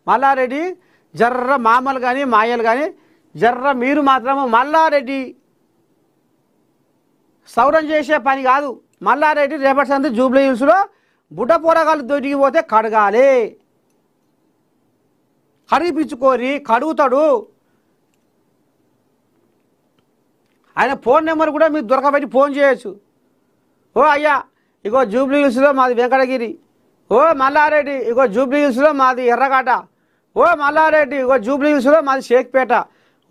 మల్లారెడ్డి జర్ర మామలు కానీ మాయలు కానీ జర్ర మీరు మాత్రము మల్లారెడ్డి సౌరం చేసే పని కాదు. మల్లారెడ్డి రేపటి సంది జూబ్లీ హిల్స్లో బుడ్డ పోరగాళ్ళు దొరికి పోతే కడగాలి, కడిగిపించుకోరి, కడుగుతాడు. ఆయన ఫోన్ నెంబర్ కూడా మీరు దొరకబెట్టి ఫోన్ చేయొచ్చు. ఓ అయ్యా ఇగో జూబ్లీ హిల్స్లో మాది వెంకటగిరి, ఓ మల్లారెడ్డి ఇగో జూబ్లీ హిల్స్లో మాది ఎర్రగాట, ఓ మల్లారెడ్డి ఇగో జూబ్లీ హిల్స్లో మాది షేక్పేట,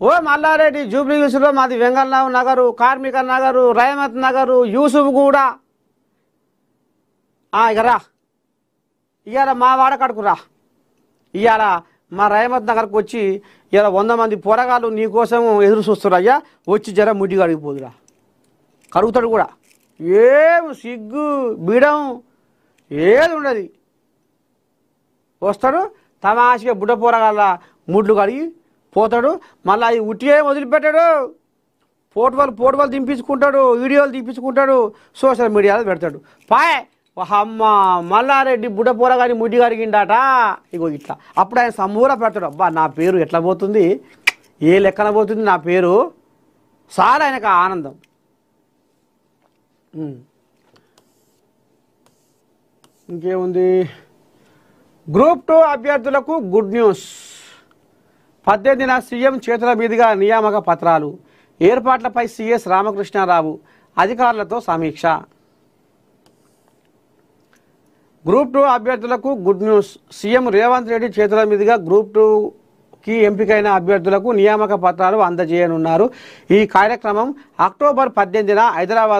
ఓ మల్లారెడ్డి జూబ్లీ హిల్స్లో మాది వెంగళరావు నగరు, కార్మిక నగరు, రహమత్ నగరు, యూసుఫ్ కూడా. ఇక రా ఇవాళ మా వాడకడుకురా, ఇవాళ మా రహమత్ నగర్కి వచ్చి ఇలా 100 మంది పోరగాళ్ళు నీకోసం ఎదురు చూస్తారు. అయ్యా వచ్చి జర ముడ్డిగా అడిగిపోదురా, కడుగుతాడు కూడా. ఏం సిగ్గు బీడం ఏది ఉండదు. వస్తాడు తమాషగా బుడ్డ పోరగాళ్ళ ముడ్లు కడిగి పోతాడు. మళ్ళీ అవి ఉట్టిగా వదిలిపెట్టాడు. ఫోటోలు దింపించుకుంటాడు, వీడియోలు దింపించుకుంటాడు, సోషల్ మీడియాలో పెడతాడు. పాయ్ అమ్మ మల్లారెడ్డి బుడ్డ పోరగాని ముడ్డి కడిగిండాట ఇగో ఇట్లా. అప్పుడు ఆయన సమూల పెడతాడు. అబ్బా నా పేరు ఎట్లా పోతుంది, ఏ లెక్కన పోతుంది నా పేరు, చాలా ఆయనకు ఆనందం. ఇంకేముంది, గ్రూప్ 2 అభ్యర్థులకు గుడ్ న్యూస్. 18న సీఎం చేతుల మీదుగా నియామక పత్రాలు, ఏర్పాట్లపై సిఎస్ రామకృష్ణారావు అధికారులతో సమీక్ష. గ్రూప్ 2 అభ్యర్థులకు good news. CM Revanth Reddy చేతుల మీదుగా గ్రూప్ 2కి ఎంపికైన అభ్యర్థులకు నియామక పత్రాలు అందజేయనున్నారు. ఈ కార్యక్రమం అక్టోబర్ 18న హైదరాబాద్